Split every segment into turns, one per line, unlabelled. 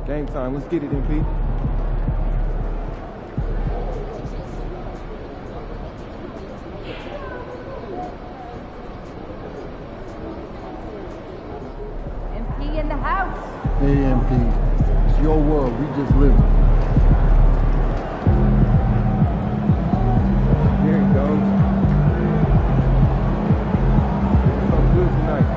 Game time. Let's get it, MP.
MP in the house.
Hey, MP. It's your world. We just live it.
There he goes. Doing something good tonight.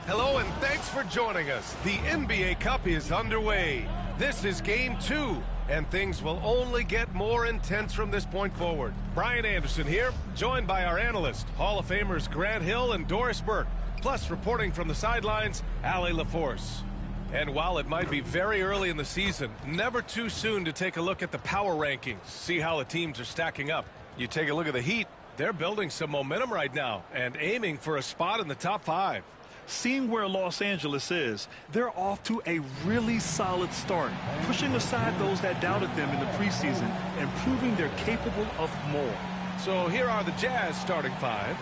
Hello and thanks for joining us. The NBA Cup is underway. This is Game 2, and things will only get more intense from this point forward. Brian Anderson here, joined by our analysts, Hall of Famers Grant Hill and Doris Burke, plus reporting from the sidelines, Ali LaForce. And while it might be very early in the season, never too soon to take a look at the power rankings, see how the teams are stacking up. You take a look at the Heat, they're building some momentum right now and aiming for a spot in the top 5.
Seeing where Los Angeles is, they're off to a really solid start, pushing aside those that doubted them in the preseason and proving they're capable of more.
So here are the Jazz starting 5.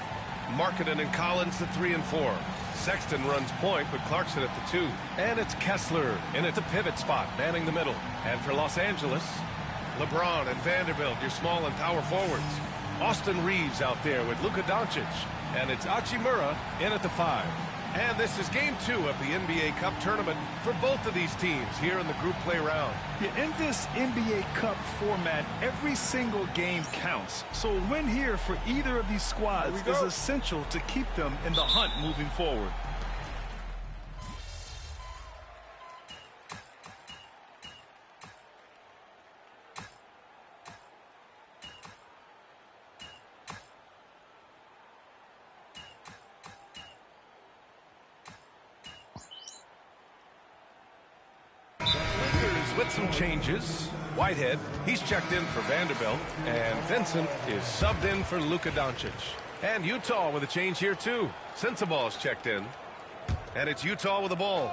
Markkanen and Collins the 3 and 4. Sexton runs point with Clarkson at the 2. And it's Kessler in at the pivot spot, manning the middle. And for Los Angeles, LeBron and Vanderbilt, your small and power forwards. Austin Reeves out there with Luka Doncic. And it's Hachimura in at the 5. And this is Game 2 of the NBA Cup tournament for both of these teams here in the group play round.
Yeah, in this NBA Cup format, every single game counts. So a win here for either of these squads is essential to keep them in the hunt moving forward.
with some changes. Whitehead, he's checked in for Vanderbilt, and Vincent is subbed in for Luka Doncic. And Utah with a change here too. Sensaball's checked in, and it's Utah with the ball.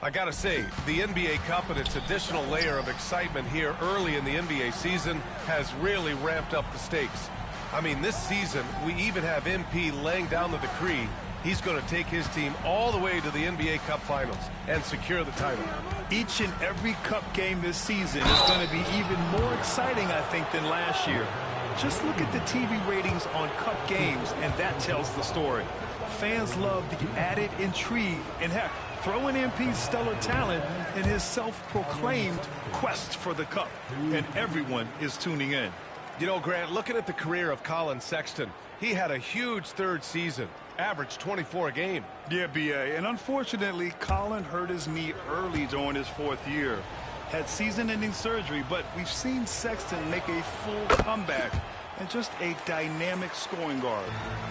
I gotta say, the NBA Cup and its additional layer of excitement here early in the NBA season has really ramped up the stakes. I mean, this season, we even have MP laying down the decree. He's going to take his team all the way to the NBA Cup Finals and secure the title.
Each and every Cup game this season is going to be even more exciting, I think, than last year. Just look at the TV ratings on Cup games, and that tells the story. Fans love the added intrigue, and heck, throw in MP's stellar talent in his self-proclaimed quest for the Cup, and everyone is tuning in.
You know, Grant, looking at the career of Colin Sexton, he had a huge third season, averaged 24 a game.
Yeah, B.A., and unfortunately, Colin hurt his knee early during his fourth year. Had season-ending surgery, but we've seen Sexton make a full comeback and just a dynamic scoring guard.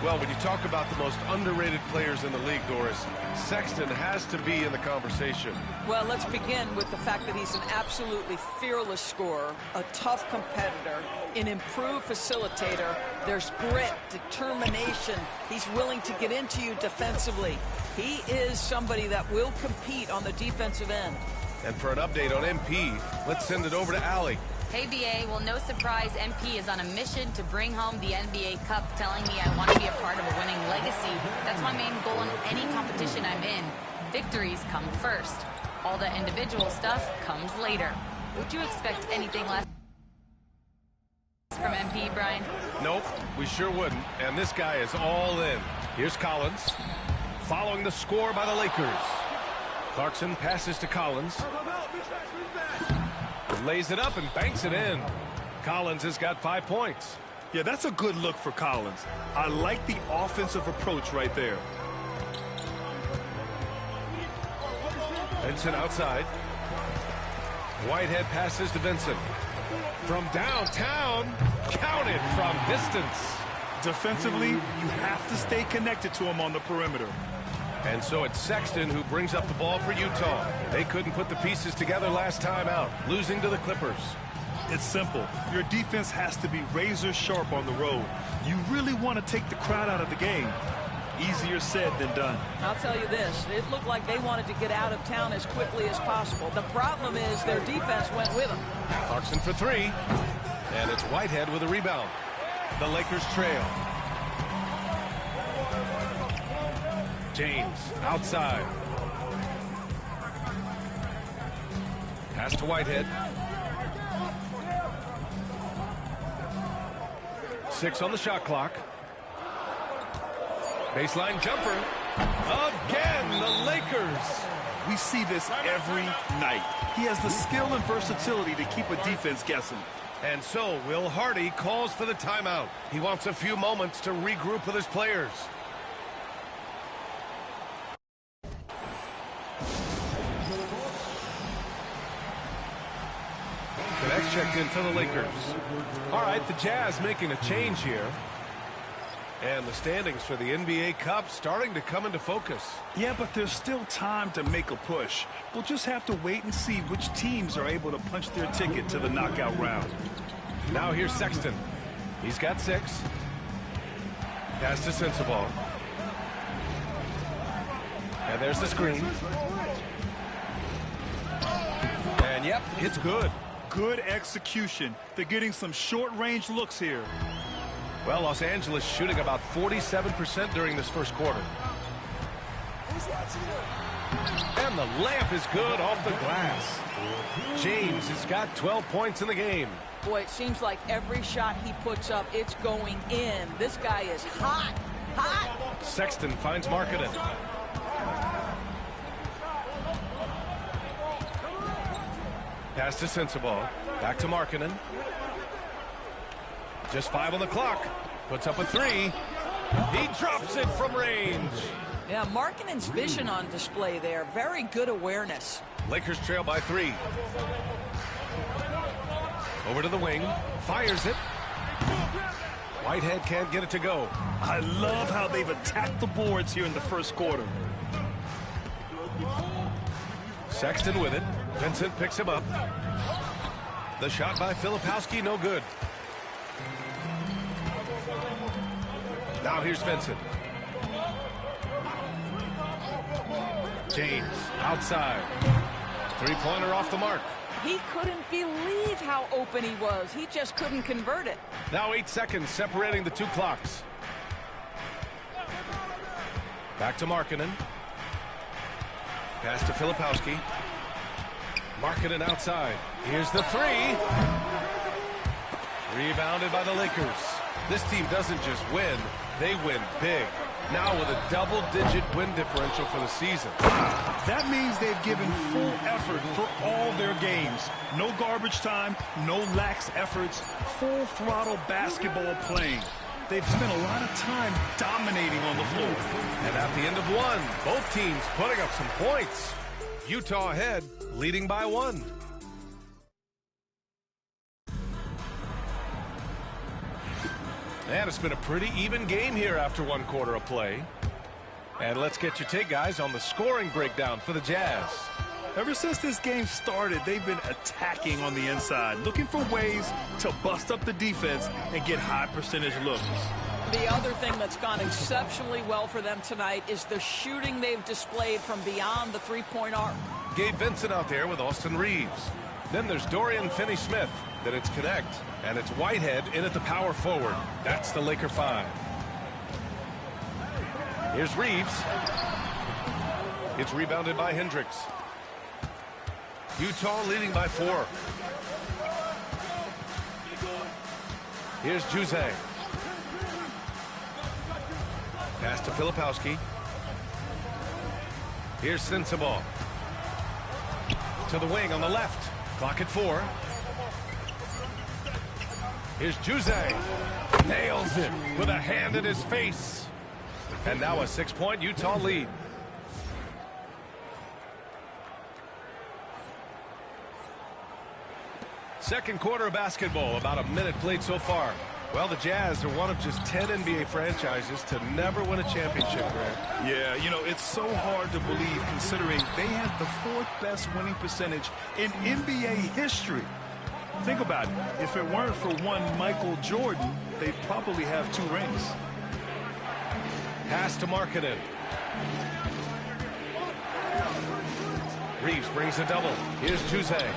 Well, when you talk about the most underrated players in the league, Doris, Sexton has to be in the conversation.
Well, let's begin with the fact that he's an absolutely fearless scorer, a tough competitor, an improved facilitator. There's grit, determination. He's willing to get into you defensively. He is somebody that will compete on the defensive end.
And for an update on MP, let's send it over to Allie.
Hey, BA. Well, no surprise, MP is on a mission to bring home the NBA Cup, telling me I want to be a part of a winning legacy. That's my main goal in any competition I'm in. Victories come first. All the individual stuff comes later. Would you expect anything less from MP, Brian?
Nope, we sure wouldn't. And this guy is all in. Here's Collins, following the score by the Lakers. Clarkson passes to Collins. Lays it up and banks it in. Collins has got 5 points.
Yeah, that's a good look for Collins. I like the offensive approach right there.
Vincent outside. Whitehead passes to Vincent. From downtown, counted from distance.
Defensively, you have to stay connected to him on the perimeter.
And so it's Sexton who brings up the ball for Utah. They couldn't put the pieces together last time out, losing to the Clippers.
It's simple. Your defense has to be razor sharp on the road. You really want to take the crowd out of the game. Easier said than done.
I'll tell you this, it looked like they wanted to get out of town as quickly as possible. The problem is their defense went with them.
Clarkson for three, and it's Whitehead with a rebound. The Lakers trail. James outside. Pass to Whitehead. 6 on the shot clock. Baseline jumper. Again, the Lakers.
We see this every night. He has the skill and versatility to keep a defense guessing.
And so Will Hardy calls for the timeout. He wants a few moments to regroup with his players. The next checked in for the Lakers. All right, the Jazz making a change here. And the standings for the NBA Cup starting to come into focus.
Yeah, but there's still time to make a push. We'll just have to wait and see which teams are able to punch their ticket to the knockout round.
Now here's Sexton. He's got 6. Pass to Sensabaugh. And there's the screen. And yep, it's good.
Good execution. They're getting some short-range looks here.
Well, Los Angeles shooting about 47% during this first quarter. And the layup is good off the glass. James has got 12 points in the game.
Boy, it seems like every shot he puts up, it's going in. This guy is hot, hot.
Sexton finds Markkanen. Pass to Sensabaugh. Back to Markkanen. Just 5 on the clock. Puts up a 3. He drops it from range.
Yeah, Markkanen's vision on display there. Very good awareness.
Lakers trail by 3. Over to the wing. Fires it. Whitehead can't get it to go.
I love how they've attacked the boards here in the first quarter.
Sexton with it. Vincent picks him up. The shot by Filipowski, no good. Now here's Vincent. James outside. Three-pointer off the mark.
He couldn't believe how open he was. He just couldn't convert it.
Now 8 seconds separating the two clocks. Back to Markkanen. Pass to Filipowski. Markkanen outside. Here's the three. Rebounded by the Lakers. This team doesn't just win, they win big. Now with a double-digit win differential for the season.
That means they've given full effort for all their games. No garbage time, no lax efforts, full throttle basketball playing. They've spent a lot of time dominating on the floor.
And at the end of one, both teams putting up some points. Utah ahead, leading by 1. And it's been a pretty even game here after 1 quarter of play. And let's get your take, guys, on the scoring breakdown for the Jazz.
Ever since this game started, they've been attacking on the inside, looking for ways to bust up the defense and get high percentage looks.
The other thing that's gone exceptionally well for them tonight is the shooting they've displayed from beyond the three-point arc.
Gabe Vincent out there with Austin Reeves. Then there's Dorian Finney-Smith. Then it's Connect. And it's Whitehead in at the power forward. That's the Laker 5. Here's Reeves. It's rebounded by Hendricks. Utah leading by 4. Here's Juzang. Pass to Filipowski. Here's Sensabaugh. To the wing on the left. Clock at 4. Here's Juzang. Nails it with a hand in his face. And now a 6-point Utah lead. Second quarter of basketball, about a minute played so far. Well, the Jazz are one of just 10 NBA franchises to never win a championship, Grant.
Yeah, you know, it's so hard to believe considering they had the 4th best winning percentage in NBA history. Think about it. If it weren't for one Michael Jordan, they'd probably have 2 rings.
Pass to Markkanen. Reeves brings a double. Here's Juzang.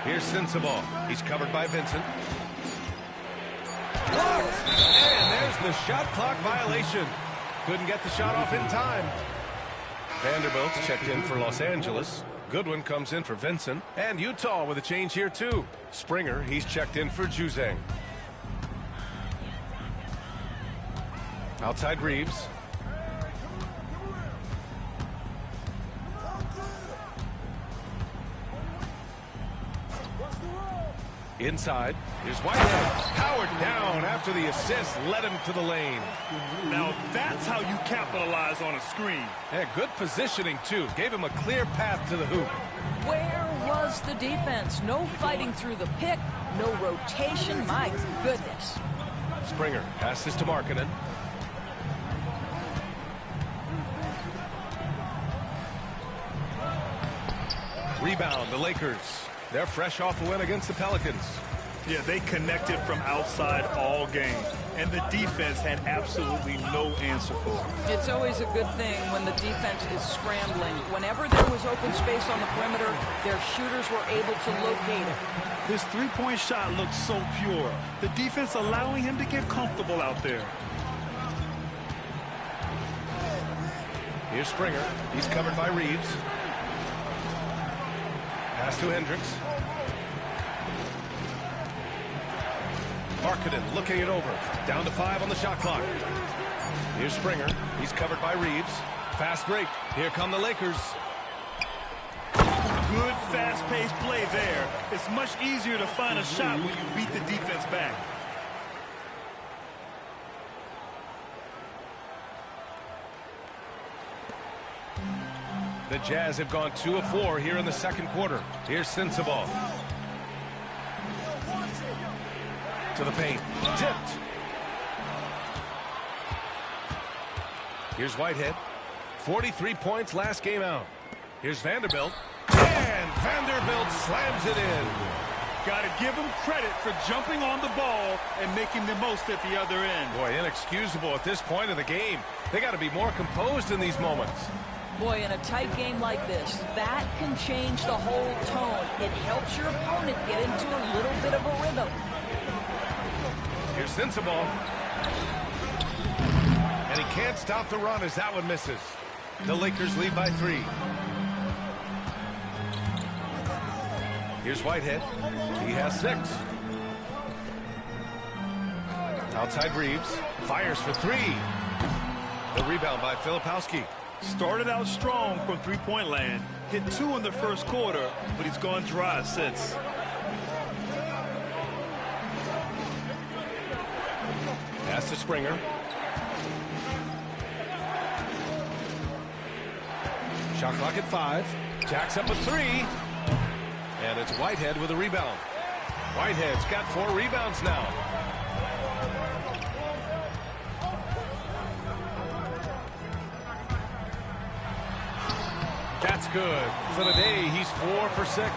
Here's Sensabaugh. He's covered by Vincent. And there's the shot clock violation. Couldn't get the shot off in time. Vanderbilt's checked in for Los Angeles. Goodwin comes in for Vincent. And Utah with a change here, too. Springer, he's checked in for Juzang. Outside Reeves. Inside. Here's Whitehead. Powered down after the assist led him to the lane.
Now that's how you capitalize on a screen.
Yeah, good positioning, too. Gave him a clear path to the hoop.
Where was the defense? No fighting through the pick, no rotation. My goodness.
Springer passes to Markkanen. Rebound, the Lakers. They're fresh off a win against the Pelicans.
Yeah, they connected from outside all game, and the defense had absolutely no answer for it.
It's always a good thing when the defense is scrambling. Whenever there was open space on the perimeter, their shooters were able to locate it.
His three-point shot looked so pure. The defense allowing him to get comfortable out there.
Here's Springer. He's covered by Reeves. Pass to Hendricks. Markkanen looking it over. Down to 5 on the shot clock. Here's Springer. He's covered by Reeves. Fast break. Here come the Lakers.
Good fast-paced play there. It's much easier to find a shot when you beat the defense back.
The Jazz have gone 2 of 4 here in the second quarter. Here's Sensabaugh. To the paint. Tipped. Here's Whitehead. 43 points last game out. Here's Vanderbilt. And Vanderbilt slams it in.
Got to give him credit for jumping on the ball and making the most at the other end.
Boy, inexcusable at this point of the game. They got to be more composed in these moments.
Boy, in a tight game like this, that can change the whole tone. It helps your opponent get into a little bit of a rhythm.
Here's Sensabaugh. And he can't stop the run as that one misses. The Lakers lead by 3. Here's Whitehead. He has 6. Outside Reeves. Fires for 3. The rebound by Filipowski.
Started out strong from three-point land. Hit 2 in the first quarter, but he's gone dry since.
Pass to Springer. Shot clock at 5. Jacks up a 3. And it's Whitehead with a rebound. Whitehead's got 4 rebounds now. That's good. For the day, he's 4 for 6.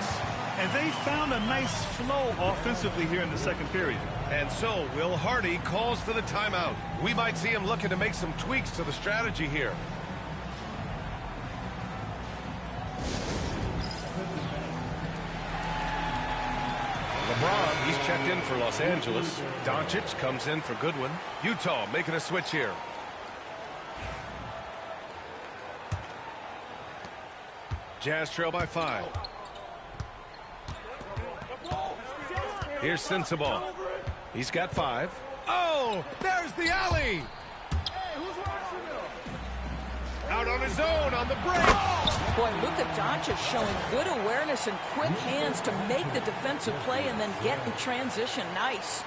And they found a nice flow offensively here in the second period.
And so Will Hardy calls for the timeout. We might see him looking to make some tweaks to the strategy here. LeBron, he's checked in for Los Angeles. Doncic comes in for Goodwin. Utah making a switch here. Jazz trail by 5. Here's Sensabaugh. He's got 5. Oh, there's the alley. Out on his own on the break.
Boy, Luka Doncic showing good awareness and quick hands to make the defensive play and then get in transition. Nice.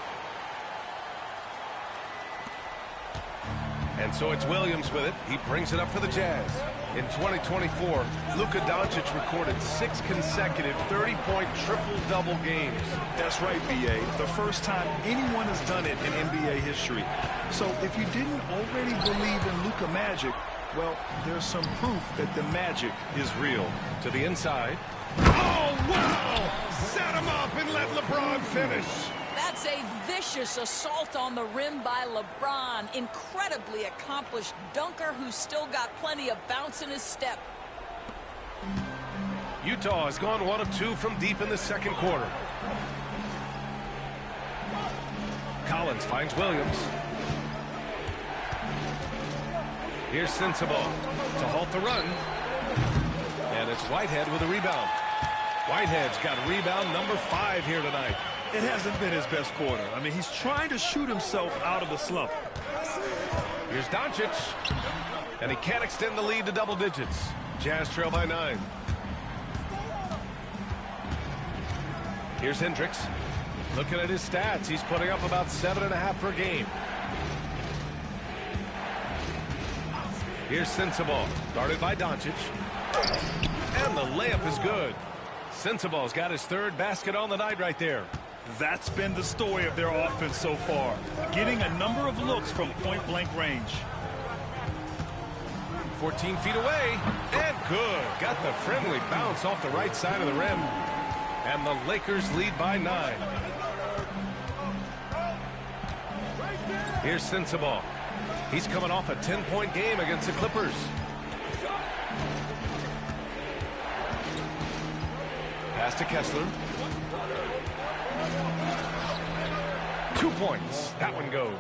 And so it's Williams with it. He brings it up for the Jazz. In 2024, Luka Doncic recorded 6 consecutive 30-point triple-double games.
That's right, B.A. The first time anyone has done it in NBA history. So if you didn't already believe in Luka magic, well, there's some proof that the magic is real.
To the inside. Oh, wow! Set him up and let LeBron finish.
That's a vicious assault on the rim by LeBron. Incredibly accomplished dunker who's still got plenty of bounce in his step.
Utah has gone 1 of 2 from deep in the second quarter. Collins finds Williams. Here's Sensabaugh to halt the run. And it's Whitehead with a rebound. Whitehead's got rebound number 5 here tonight.
It hasn't been his best quarter. I mean, he's trying to shoot himself out of the slump.
Here's Doncic. And he can't extend the lead to double digits. Jazz trail by 9. Here's Hendricks. Looking at his stats, he's putting up about 7.5 per game. Here's Sensabaugh, guarded by Doncic. And the layup is good. Sensabaugh's got his 3rd basket on the night right there.
That's been the story of their offense so far. Getting a number of looks from point-blank range.
14 feet away. And good. Got the friendly bounce off the right side of the rim. And the Lakers lead by 9. Here's Sensabaugh. He's coming off a 10-point game against the Clippers. Pass to Kessler. 2 points. That one goes.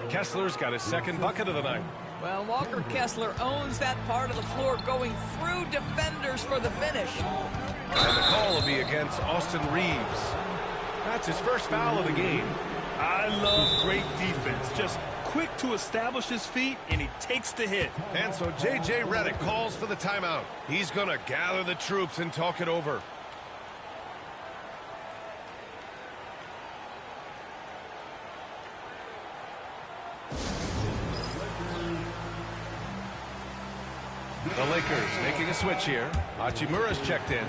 Kessler's got his 2nd bucket of the night.
Well, Walker Kessler owns that part of the floor, going through defenders for the finish.
And the call will be against Austin Reeves. That's his first foul of the game.
I love great defense. Just quick to establish his feet, and he takes the hit.
And so J.J. Redick calls for the timeout. He's going to gather the troops and talk it over. The Lakers making a switch here. Hachimura's checked in.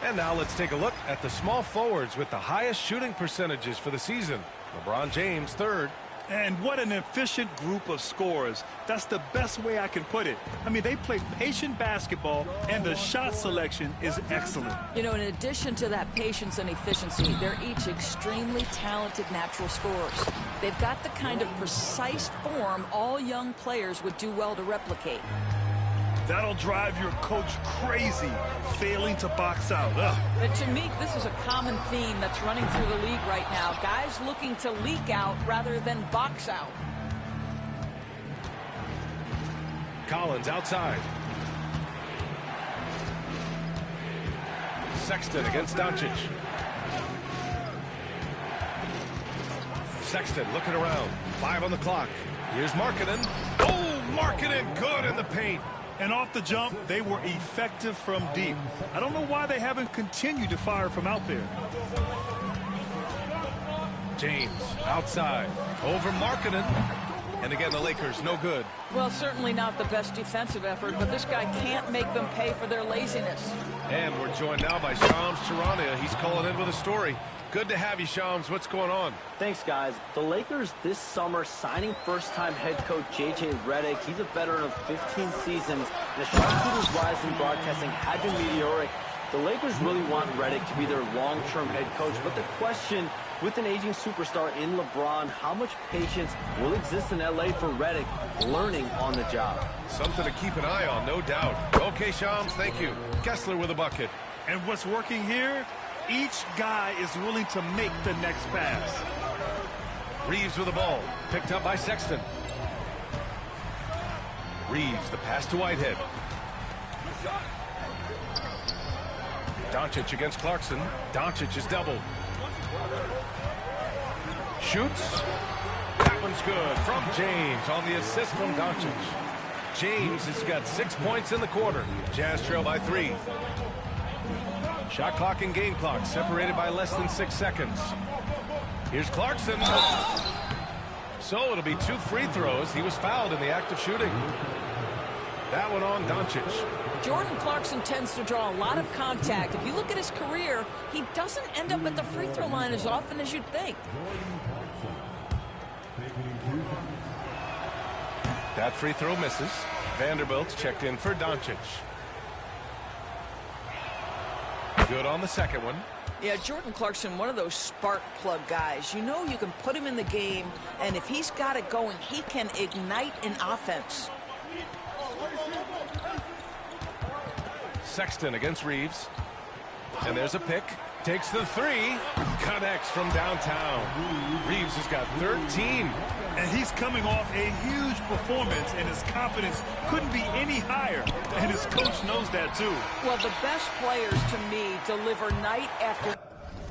And now let's take a look at the small forwards with the highest shooting percentages for the season. LeBron James 3rd.
And what an efficient group of scorers. That's the best way I can put it. I mean, they play patient basketball, and the shot selection is excellent.
You know, in addition to that patience and efficiency, they're each extremely talented natural scorers. They've got the kind of precise form all young players would do well to replicate.
That'll drive your coach crazy, failing to box out. Ugh.
But to me, this is a common theme that's running through the league right now. Guys looking to leak out rather than box out.
Collins outside. Sexton against Doncic. Sexton looking around. 5 on the clock. Here's Markkanen. Oh, Markkanen good in the paint.
And off the jump, they were effective from deep. I don't know why they haven't continued to fire from out there.
James outside. Over Markkanen. And again, the Lakers no good.
Well, certainly not the best defensive effort, but this guy can't make them pay for their laziness.
And we're joined now by Shams Charania. He's calling in with a story. Good to have you, Shams. What's going on?
Thanks, guys. The Lakers this summer signing first-time head coach J.J. Redick. He's a veteran of 15 seasons, and the Sharpshooter's rise in broadcasting had been meteoric. The Lakers really want Redick to be their long-term head coach, but the question, with an aging superstar in LeBron, how much patience will exist in L.A. for Redick learning on the job?
Something to keep an eye on, no doubt. Okay, Shams, thank you. Kessler with a bucket.
And what's working here? Each guy is willing to make the next pass.
Reeves with the ball. Picked up by Sexton. Reeves, the pass to Whitehead. Doncic against Clarkson. Doncic is doubled. Shoots. That one's good from James on the assist from Doncic. James has got 6 points in the quarter. Jazz trail by 3. Shot clock and game clock separated by less than 6 seconds. Here's Clarkson. So it'll be 2 free throws. He was fouled in the act of shooting. That one on Doncic.
Jordan Clarkson tends to draw a lot of contact. If you look at his career, he doesn't end up at the free throw line as often as you'd think.
That free throw misses. Vanderbilt's checked in for Doncic. Good on the second one.
Yeah, Jordan Clarkson, one of those spark plug guys. You know you can put him in the game, and if he's got it going, he can ignite an offense.
Sexton against Reeves. And there's a pick. Takes the 3. Connects from downtown. Reeves has got 13.
And he's coming off a huge performance, and his confidence couldn't be any higher. And his coach knows that, too.
Well, the best players, to me, deliver night after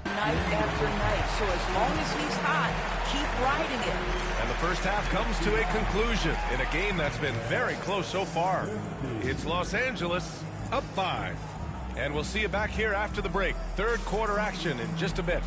night after night. So as long as he's hot, keep riding it.
And the first half comes to a conclusion in a game that's been very close so far. It's Los Angeles up 5. And we'll see you back here after the break. Third quarter action in just a bit.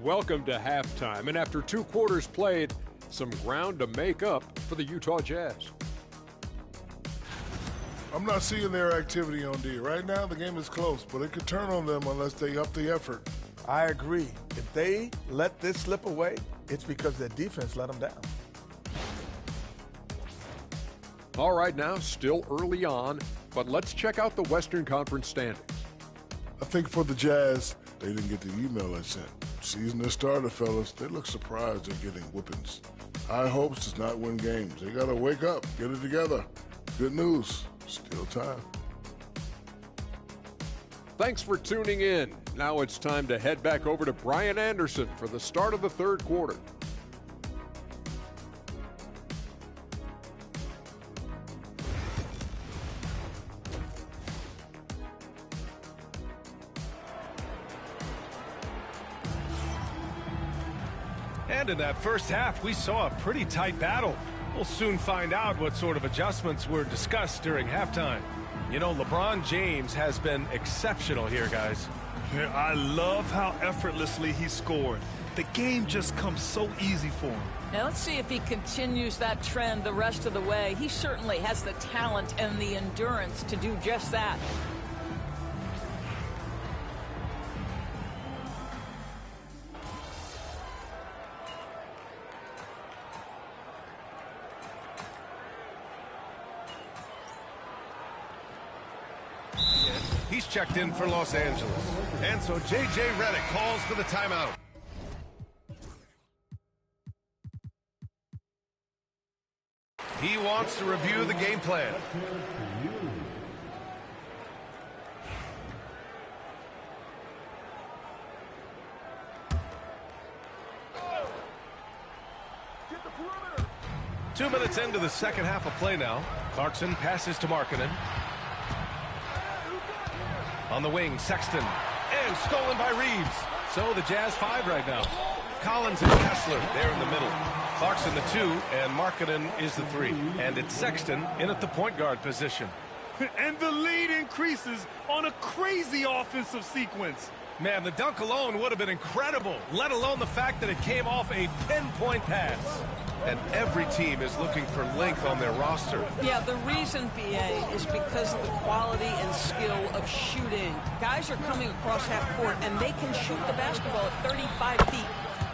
Welcome to halftime, and after 2 quarters played, some ground to make up for the Utah Jazz.
I'm not seeing their activity on D. Right now, the game is close, but it could turn on them unless they up the effort.
I agree. If they let this slip away, it's because their defense let them down.
All right, now, still early on, but let's check out the Western Conference standings.
I think for the Jazz, they didn't get the email I sent. Season has started, fellas. They look surprised they're getting whippings. High hopes does not win games. They got to wake up, get it together. Good news, still time.
Thanks for tuning in. Now it's time to head back over to Brian Anderson for the start of the third quarter.
And in that first half, we saw a pretty tight battle. We'll soon find out what sort of adjustments were discussed during halftime. You know, LeBron James has been exceptional here, guys.
Yeah, I love how effortlessly he scored. The game just comes so easy for him.
Now let's see if he continues that trend the rest of the way. He certainly has the talent and the endurance to do just that.
He's checked in for Los Angeles. And so J.J. Redick calls for the timeout. He wants to review the game plan. Two minutes into the second half of play now. Clarkson passes to Markkanen. On the wing, Sexton. And stolen by Reeves. So the Jazz 5 right now. Collins and Kessler there in the middle. Clarkson the 2, and Markkanen is the 3. And it's Sexton in at the point guard position.
And the lead increases on a crazy offensive sequence.
Man, the dunk alone would have been incredible, let alone the fact that it came off a pinpoint pass. And every team is looking for length on their roster.
Yeah, the reason, BA, is because of the quality and skill of shooting. Guys are coming across half court, and they can shoot the basketball at 35 feet.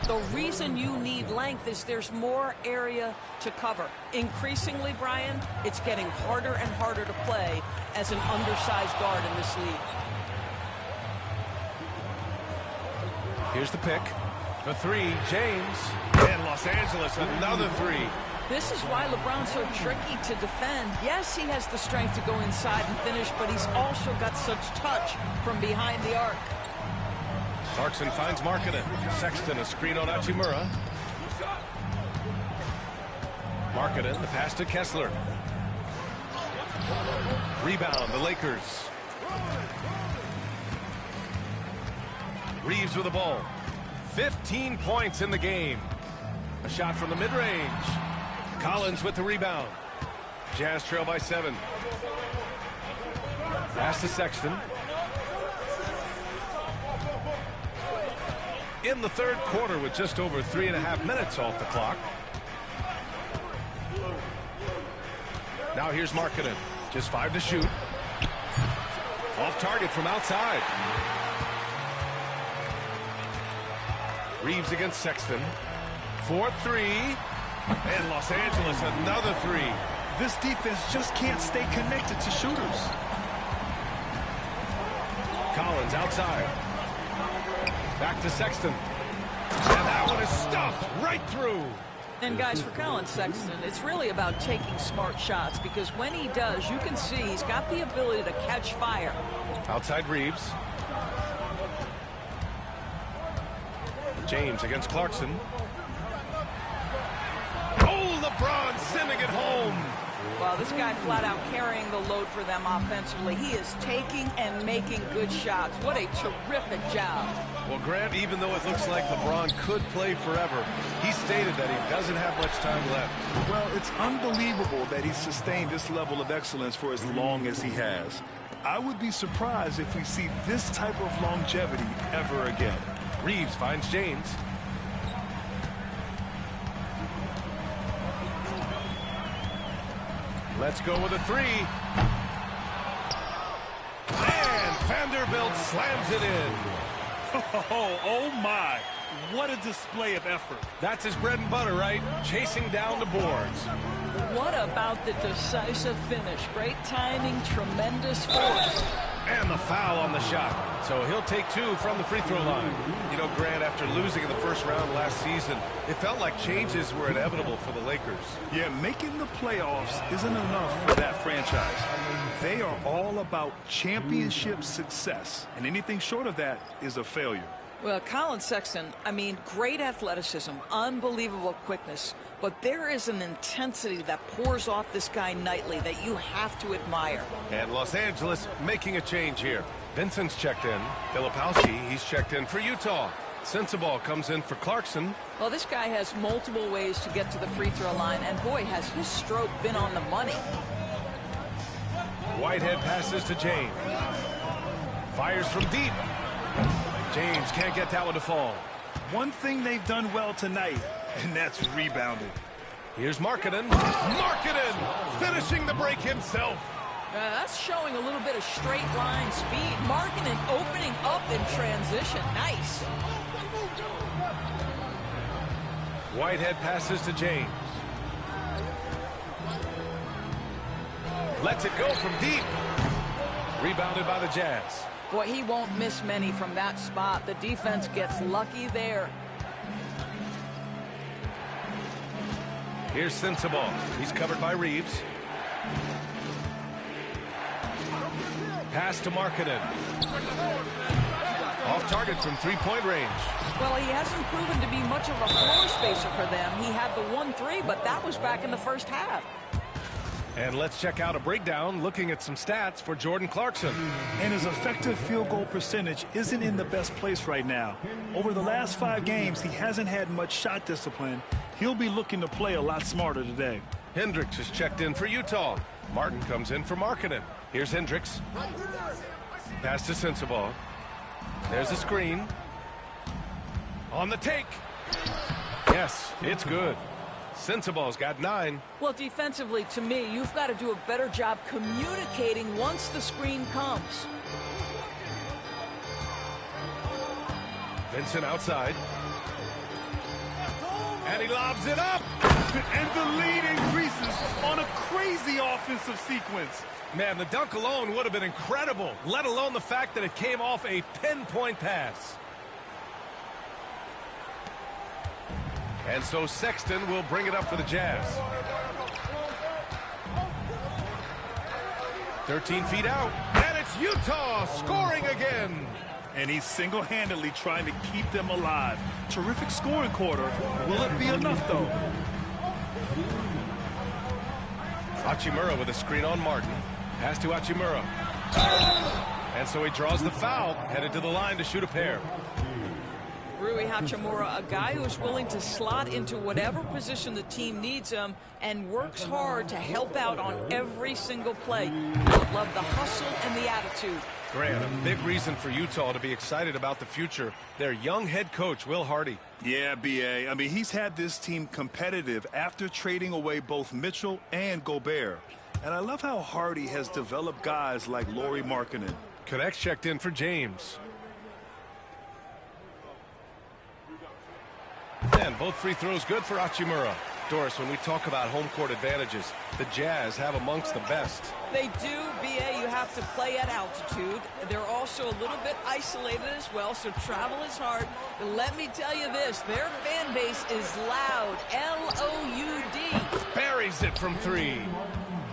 The reason you need length is there's more area to cover. Increasingly, Brian, it's getting harder and harder to play as an undersized guard in this league.
Here's the pick. The 3, James. And Los Angeles, another 3.
This is why LeBron's so tricky to defend. Yes, he has the strength to go inside and finish, but he's also got such touch from behind the arc.
Clarkson finds Markkanen. Sexton, a screen on Hachimura. Markkanen, the pass to Kessler. Rebound, the Lakers. Reeves with the ball. 15 points in the game. A shot from the mid-range. Collins with the rebound. Jazz trail by 7. Pass to Sexton. In the third quarter with just over 3.5 minutes off the clock. Now here's Markkanen. Just 5 to shoot. Off target from outside. Reeves against Sexton. 4-3. And Los Angeles another 3.
This defense just can't stay connected to shooters.
Collins outside. Back to Sexton. And that one is stuffed right through.
And guys, for Colin Sexton, it's really about taking smart shots, because when he does, you can see he's got the ability to catch fire.
Outside Reeves. James against Clarkson. Oh, LeBron sending it home.
Well, this guy flat out carrying the load for them offensively. He is taking and making good shots. What a terrific job.
Well, Grant, even though it looks like LeBron could play forever, he stated that he doesn't have much time left.
Well, it's unbelievable that he's sustained this level of excellence for as long as he has. I would be surprised if we see this type of longevity ever again.
Reeves finds James. Let's go with a 3. And Vanderbilt slams it in.
Oh my. What a display of effort.
That's his bread and butter, right? Chasing down the boards.
What about the decisive finish? Great timing, tremendous force.
And the foul on the shot. So he'll take 2 from the free throw line. You know, Grant, after losing in the first round last season, it felt like changes were inevitable for the Lakers.
Yeah, making the playoffs isn't enough for that franchise. They are all about championship success, and anything short of that is a failure.
Well, Colin Sexton, I mean, great athleticism, unbelievable quickness, but there is an intensity that pours off this guy nightly that you have to admire.
And Los Angeles making a change here. Vincent's checked in. Filipowski, he's checked in for Utah. Sensabaugh comes in for Clarkson.
Well, this guy has multiple ways to get to the free throw line, and boy, has his stroke been on the money.
Whitehead passes to James. Fires from deep. James can't get that one to fall.
One thing they've done well tonight, and that's rebounded.
Here's Markkanen. Markkanen finishing the break himself.
That's showing a little bit of straight line speed. Markkanen opening up in transition. Nice.
Whitehead passes to James. Lets it go from deep. Rebounded by the Jazz.
Boy, he won't miss many from that spot. The defense gets lucky there.
Here's Sensabaugh. He's covered by Reeves. Pass to Markkanen. Off target from three-point range.
Well, he hasn't proven to be much of a floor spacer for them. He had the 1-3, but that was back in the first half.
And let's check out a breakdown looking at some stats for Jordan Clarkson.
And his effective field goal percentage isn't in the best place right now. Over the last 5 games, he hasn't had much shot discipline. He'll be looking to play a lot smarter today.
Hendricks is checked in for Utah. Martin comes in for Markkanen. Here's Hendricks. Pass to Sensabaugh. There's a screen. On the take. Yes, it's good. Sensabaugh's got 9.
Well, defensively, to me, you've got to do a better job communicating once the screen comes.
Vincent outside. And he lobs it up.
And the lead increases on a crazy offensive sequence.
Man, the dunk alone would have been incredible, let alone the fact that it came off a pinpoint pass. And so Sexton will bring it up for the Jazz. 13 feet out. And it's Utah scoring again.
And he's single-handedly trying to keep them alive. Terrific scoring quarter. Will it be enough, though?
Hachimura with a screen on Martin. Pass to Hachimura. And so he draws the foul, headed to the line to shoot a pair.
Rui Hachimura, a guy who's willing to slot into whatever position the team needs him and works hard to help out on every single play. Love the hustle and the attitude.
Grant, a big reason for Utah to be excited about the future. Their young head coach, Will Hardy.
Yeah, B.A. I mean, he's had this team competitive after trading away both Mitchell and Gobert. And I love how Hardy has developed guys like Lauri Markkanen.
Connects checked in for James. And both free throws good for Hachimura. Doris, when we talk about home court advantages, the Jazz have amongst the best.
They do, B.A. You have to play at altitude. They're also a little bit isolated as well, so travel is hard. But let me tell you this, their fan base is loud, L-O-U-D.
Buries it from 3.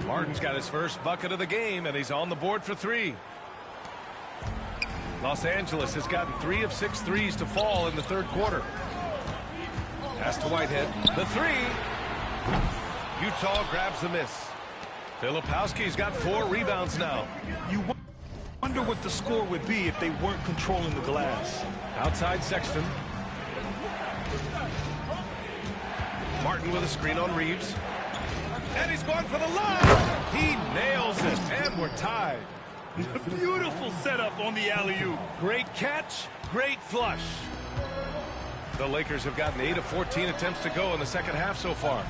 Martin's got his first bucket of the game, and he's on the board for 3. Los Angeles has gotten 3 of 6 threes to fall in the third quarter. Pass to Whitehead. The 3. Utah grabs the miss. Filipowski's got 4 rebounds now.
You wonder what the score would be if they weren't controlling the glass.
Outside Sexton. Martin with a screen on Reeves. And he's going for the line. He nails it. And we're tied.
Beautiful setup on the alley-oop.
Great catch. Great flush. The Lakers have gotten 8 of 14 attempts to go in the second half so far.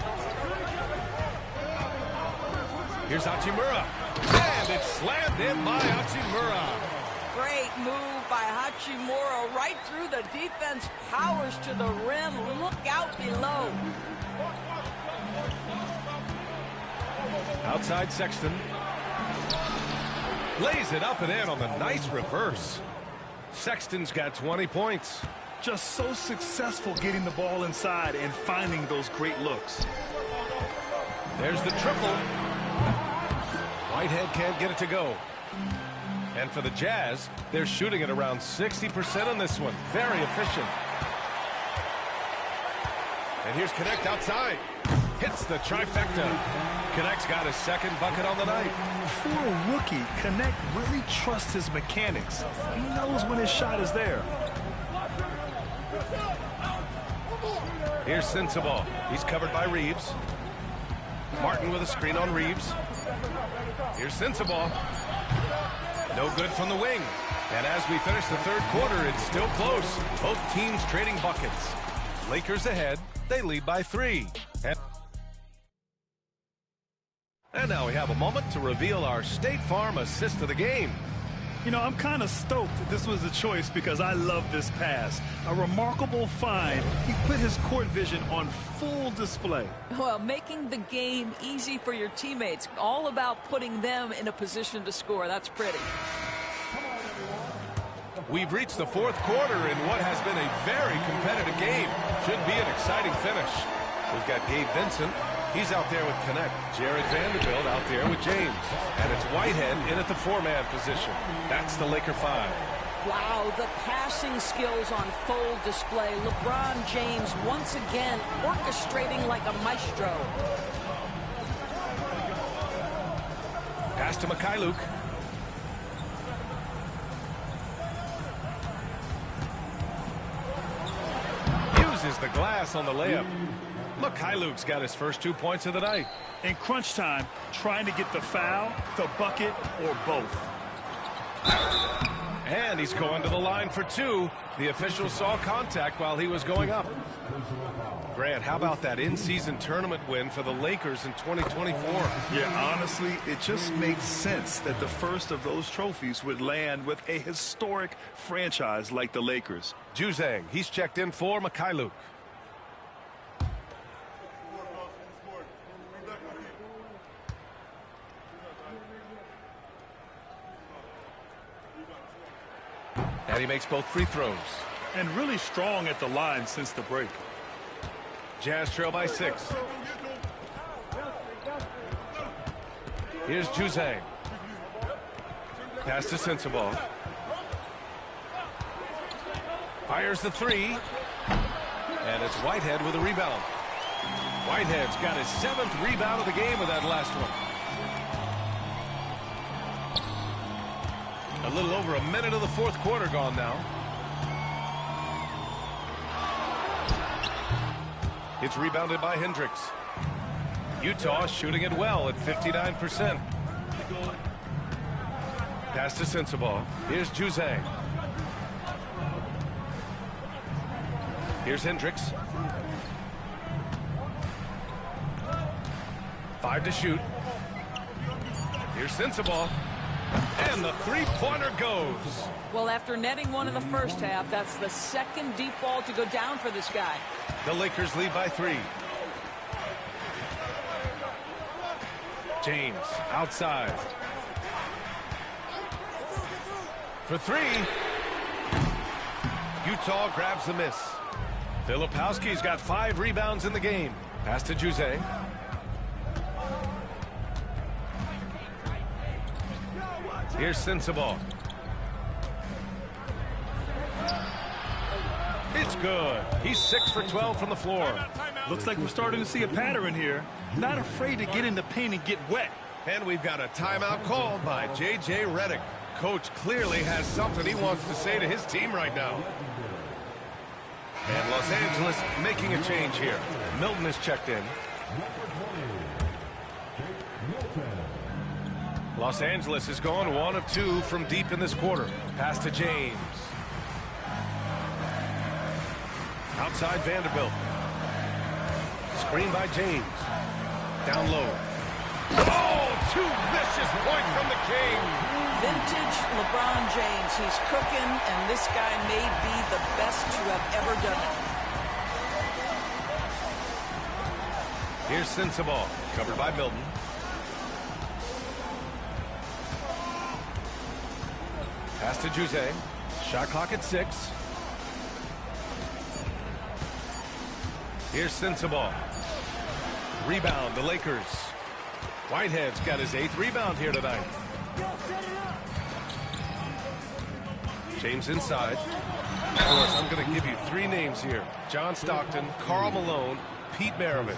Here's Hachimura. And it's slammed in by Hachimura.
Great move by Hachimura. Right through the defense. Powers to the rim. Look out below.
Outside Sexton. Lays it up and in on the nice reverse. Sexton's got 20 points.
Just so successful getting the ball inside and finding those great looks.
There's the triple. Whitehead can't get it to go. And for the Jazz, they're shooting at around 60% on this one. Very efficient. And here's Connect outside. Hits the trifecta. Connect's got his second bucket on the night.
For a rookie, Connect really trusts his mechanics. He knows when his shot is there.
Here's Sensabaugh. He's covered by Reeves. Martin with a screen on Reeves. Here's Sensabaugh. No good from the wing. And as we finish the third quarter, it's still close. Both teams trading buckets. Lakers ahead. They lead by 3. And now we have a moment to reveal our State Farm assist of the game.
You know, I'm kind of stoked that this was a choice because I love this pass. A remarkable find. He put his court vision on full display.
Well, making the game easy for your teammates. All about putting them in a position to score. That's pretty.
We've reached the fourth quarter in what has been a very competitive game. Should be an exciting finish. We've got Gabe Vincent. He's out there with Connect. Jared Vanderbilt out there with James. And it's Whitehead in at the 4-man position. That's the Laker 5.
Wow, the passing skills on full display. LeBron James once again orchestrating like a maestro.
Pass to Mikhailuk. Uses the glass on the layup. Mikhailuk's got his first 2 points of the night.
In crunch time, trying to get the foul, the bucket, or both.
And he's going to the line for 2. The official saw contact while he was going up. Grant, how about that in-season tournament win for the Lakers in 2024?
Yeah, honestly, it just makes sense that the first of those trophies would land with a historic franchise like the Lakers.
Juzang, he's checked in for Mikhailuk. And he makes both free throws.
And really strong at the line since the break.
Jazz trail by 6. Here's Juzang. Pass to Sensabaugh. Fires the 3. And it's Whitehead with a rebound. Whitehead's got his 7th rebound of the game with that last one. A little over a minute of the fourth quarter gone now. It's rebounded by Hendricks. Utah shooting it well at 59%. Pass to Sensabaugh. Here's Juzang. Here's Hendricks. 5 to shoot. Here's Sensabaugh. And the three-pointer goes.
Well, after netting one in the first half, that's the second deep ball to go down for this guy.
The Lakers lead by 3. James outside. For 3. Utah grabs the miss. Filipowski's got 5 rebounds in the game. Pass to Juzang. Here's Sensabaugh. It's good. He's 6 for 12 from the floor.
Looks like we're starting to see a pattern here. Not afraid to get in the paint and get wet.
And we've got a timeout called by J.J. Redick. Coach clearly has something he wants to say to his team right now. And Los Angeles making a change here. Milton is checked in. Los Angeles is going 1 of 2 from deep in this quarter. Pass to James. Outside Vanderbilt. Screen by James. Down low. Oh, 2 vicious points from the King.
Vintage LeBron James. He's cooking, and this guy may be the best to have ever done it.
Here's Sensabaugh, covered by Milton. Pass to Juzang. Shot clock at 6. Here's Sensabaugh. Rebound, the Lakers. Whitehead's got his 8th rebound here tonight. James inside. Of course, I'm going to give you 3 names here. John Stockton, Karl Malone, Pete Maravich.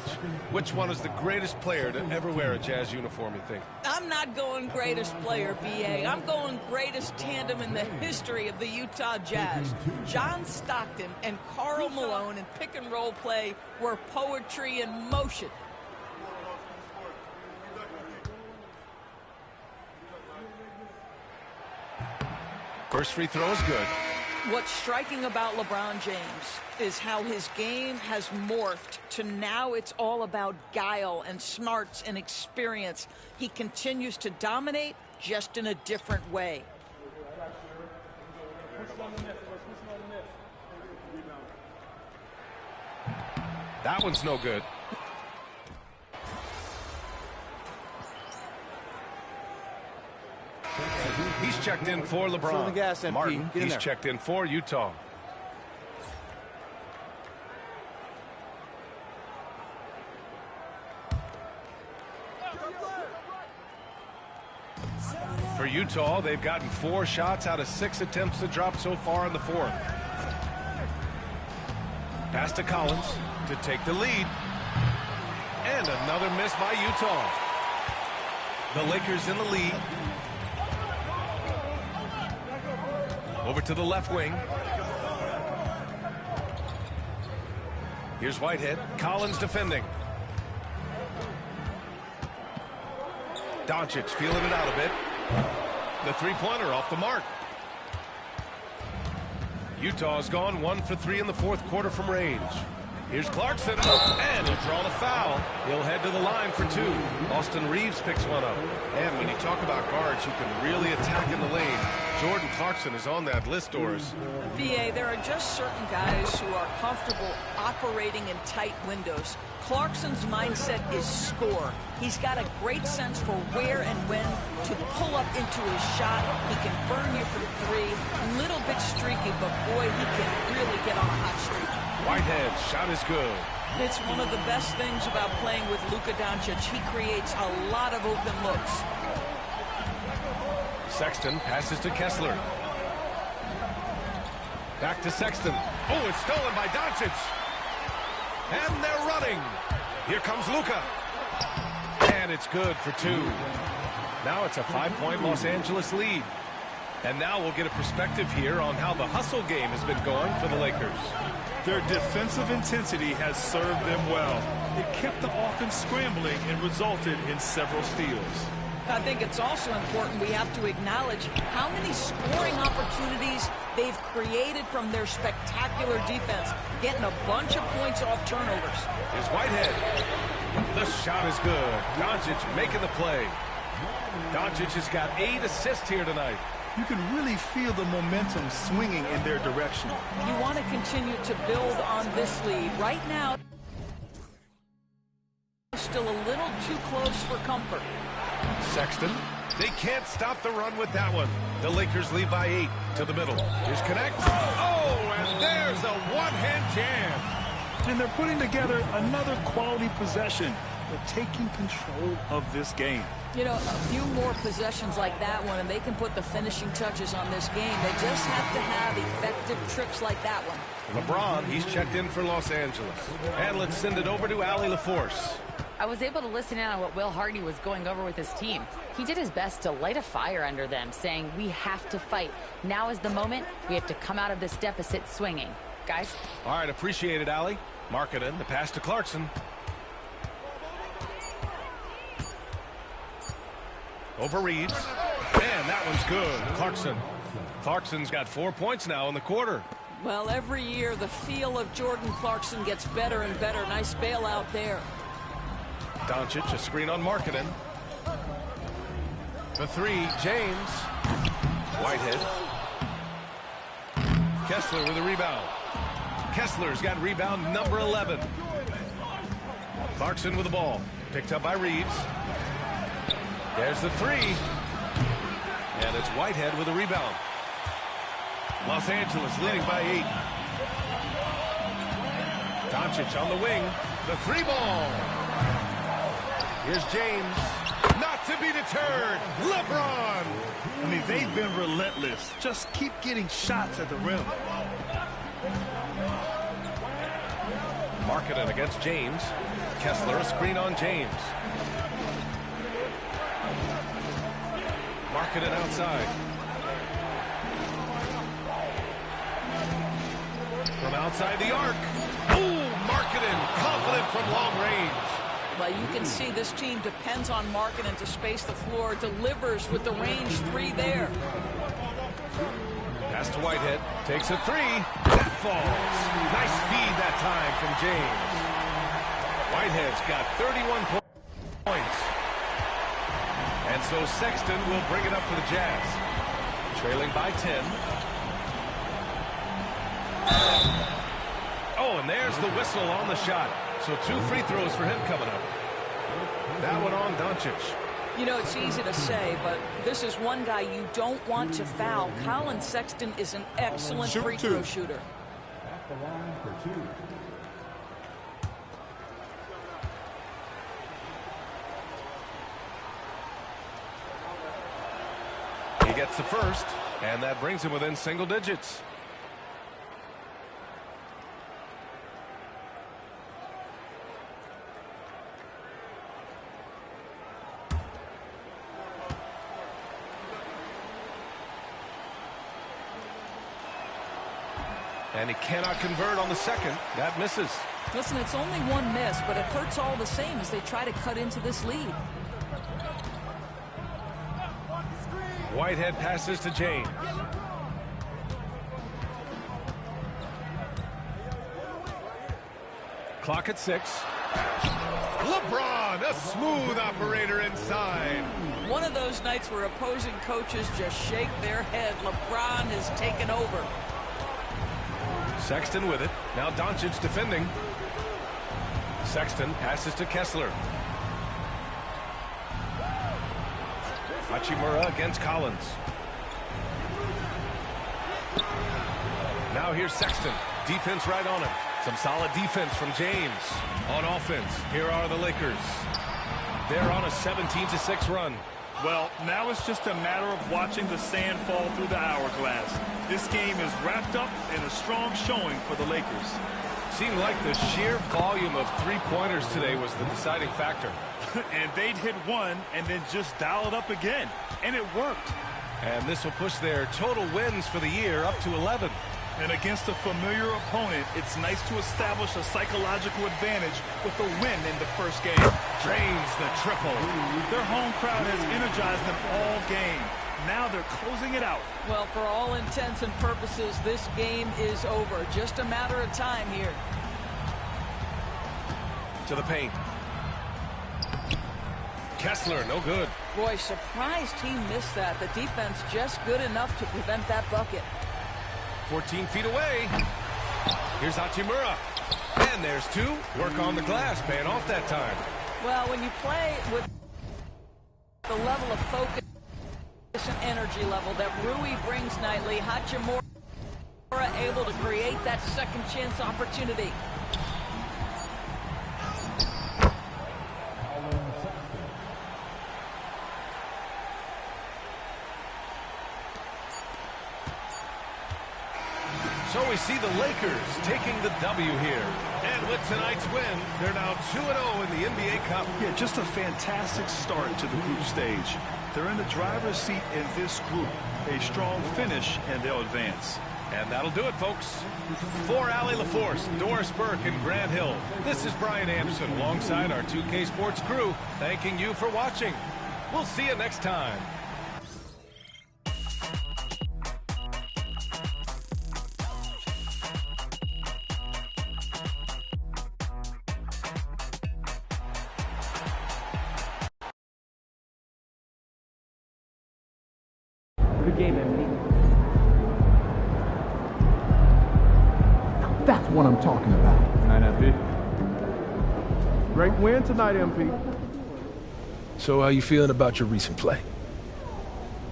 Which one is the greatest player to ever wear a Jazz uniform, you think?
I'm I'm not going greatest player, B.A. I'm going greatest tandem in the history of the Utah Jazz. John Stockton and Karl Malone in pick-and-roll play were poetry in motion.
First free throw is good.
What's striking about LeBron James is how his game has morphed to now it's all about guile and smarts and experience. He continues to dominate, just in a different way.
That one's no good. He's checked in for LeBron.
Fill the gas, MP.
Martin,
Get in
he's
there.
checked in for Utah. For Utah, they've gotten 4 shots out of 6 attempts to drop so far in the fourth. Pass to Collins to take the lead. And another miss by Utah. The Lakers in the lead. Over to the left wing. Here's Whitehead. Collins defending. Doncic feeling it out a bit. The three-pointer off the mark. Utah's gone 1 for 3 in the fourth quarter from range. Here's Clarkson, and he'll draw the foul. He'll head to the line for 2. Austin Reeves picks one up. And when you talk about guards who can really attack in the lane, Jordan Clarkson is on that list, Doris.
B.A., there are just certain guys who are comfortable operating in tight windows. Clarkson's mindset is score. He's got a great sense for where and when to pull up into his shot. He can burn you from 3. Little bit streaky, but boy, he can really get on a hot streak.
Whitehead, shot is good.
It's one of the best things about playing with Luka Doncic. He creates a lot of open looks.
Sexton passes to Kessler. Back to Sexton. Oh, it's stolen by Doncic. And they're running. Here comes Luka. And it's good for 2. Now it's a 5-point Los Angeles lead. And now we'll get a perspective here on how the hustle game has been going for the Lakers.
Their defensive intensity has served them well. It kept the offense scrambling and resulted in several steals.
I think it's also important we have to acknowledge how many scoring opportunities they've created from their spectacular defense, getting a bunch of points off turnovers.
Here's Whitehead. The shot is good. Doncic making the play. Doncic has got 8 assists here tonight.
You can really feel the momentum swinging in their direction.
You want to continue to build on this lead. Right now, still a little too close for comfort.
Sexton. They can't stop the run with that one. The Lakers lead by 8 to the middle. Here's Connect. Oh, and there's a one-hand jam.
And they're putting together another quality possession. They're taking control of this game.
You know, a few more possessions like that one, and they can put the finishing touches on this game. They just have to have effective trips like that one.
LeBron, he's checked in for Los Angeles. And let's send it over to Allie LaForce.
I was able to listen in on what Will Hardy was going over with his team. He did his best to light a fire under them, saying, we have to fight. Now is the moment. We have to come out of this deficit swinging. Guys?
All right, appreciate it, Allie. Markkanen, the pass to Clarkson. Over Reeves. And that one's good. Clarkson. Clarkson's got 4 points now in the quarter.
Well, every year the feel of Jordan Clarkson gets better and better. Nice bailout there.
Doncic, a screen on Markkanen. The 3, James. Whitehead. Kessler with a rebound. Kessler's got rebound number 11. Clarkson with the ball. Picked up by Reeves. There's the 3. And it's Whitehead with a rebound. Los Angeles leading by 8. Doncic on the wing. The 3 ball. Here's James. Not to be deterred. LeBron.
I mean, they've been relentless. Just keep getting shots at the rim.
Markkanen against James. Kessler, a screen on James. Marketing outside. From outside the arc. Ooh, Marketing confident from long range.
Well, you can see this team depends on Marketing to space the floor, delivers with the range 3 there.
Pass to Whitehead, takes a 3, that falls. Nice feed that time from James. Whitehead's got 31 points. And so Sexton will bring it up for the Jazz. Trailing by 10. Oh, and there's the whistle on the shot. So 2 free throws for him coming up. That one on Doncic.
You know, it's easy to say, but this is one guy you don't want to foul. Colin Sexton is an excellent free throw shooter.
At the line for 2.
He gets the first, and that brings him within single digits. And he cannot convert on the second. That misses.
Listen, it's only one miss, but it hurts all the same as they try to cut into this lead.
Whitehead passes to James. Clock at 6. LeBron, a smooth operator inside.
One of those nights where opposing coaches just shake their head. LeBron has taken over.
Sexton with it. Now Doncic defending. Sexton passes to Kessler. Hachimura against Collins. Now here's Sexton. Defense right on him. Some solid defense from James. On offense, here are the Lakers. They're on a 17-6 run.
Well, now it's just a matter of watching the sand fall through the hourglass. This game is wrapped up in a strong showing for the Lakers.
Seemed like the sheer volume of three-pointers today was the deciding factor.
And they'd hit one and then just dial it up again. And it worked.
And this will push their total wins for the year up to 11.
And against a familiar opponent, it's nice to establish a psychological advantage with the win in the first game.
Drains the triple.
Their home crowd has energized them all game. Now they're closing it out.
Well, for all intents and purposes, this game is over. Just a matter of time here.
To the paint. Kessler, no good.
Boy, surprised he missed that. The defense just good enough to prevent that bucket.
14 feet away. Here's Hachimura. And there's 2. Work on the glass, paying off that time.
Well, when you play with the level of focus and energy level that Rui brings nightly, Hachimura able to create that second chance opportunity.
So we see the Lakers taking the W here. And with tonight's win, they're now 2-0 in the NBA Cup.
Yeah, just a fantastic start to the group stage. They're in the driver's seat in this group. A strong finish, and they'll advance.
And that'll do it, folks. For Allie LaForce, Doris Burke, and Grant Hill, this is Brian Anderson alongside our 2K Sports crew, thanking you for watching. We'll see you next time.
Good game, MP. That's what I'm talking about.
Night, MP. Great win tonight, MP.
So how you feeling about your recent play?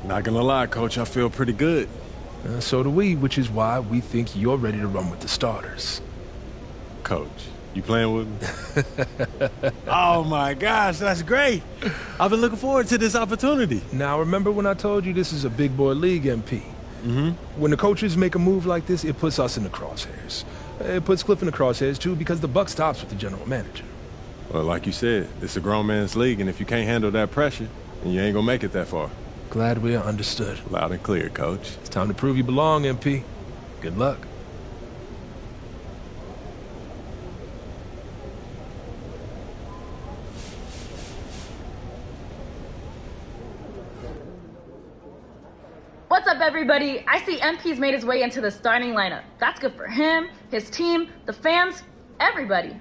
Not gonna lie, Coach, I feel pretty good.
So do we, which is why we think you're ready to run with the starters.
Coach, you playing with me? Oh my gosh, that's great. I've been looking forward to this opportunity.
Now remember when I told you this is a big boy league, MP?
Mm-hmm.
When the coaches make a move like this, it puts us in the crosshairs. It puts Cliff in the crosshairs too, because the buck stops with the general manager.
Well, like you said, it's a grown man's league, and if you can't handle that pressure, then you ain't gonna make it that far.
Glad we are understood.
Loud and clear, Coach.
It's time to prove you belong, MP. Good luck.
What's up, everybody? I see MP's made his way into the starting lineup. That's good for him, his team, the fans, everybody.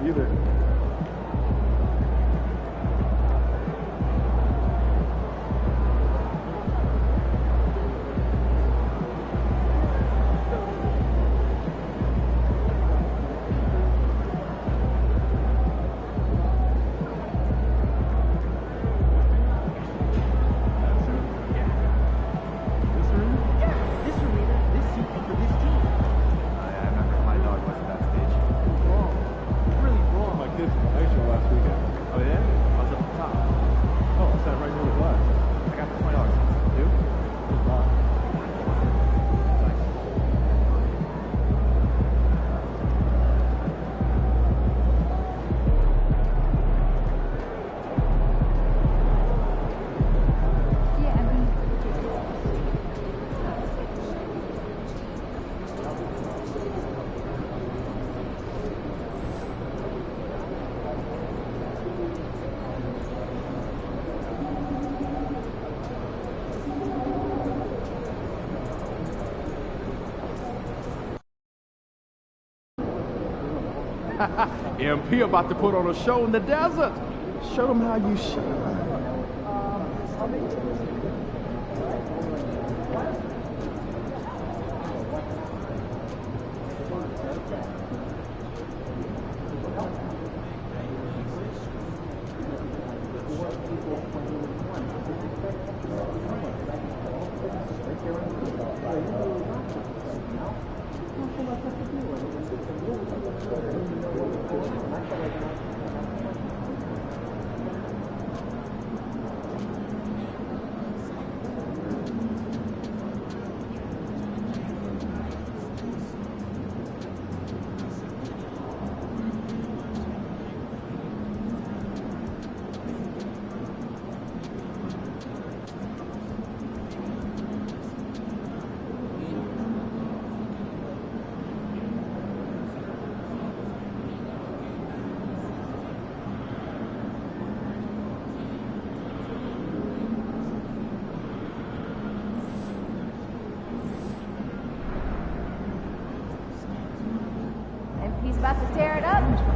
Either. MP about to put on a show in the desert. Show them how you shine.
He's about to tear it up.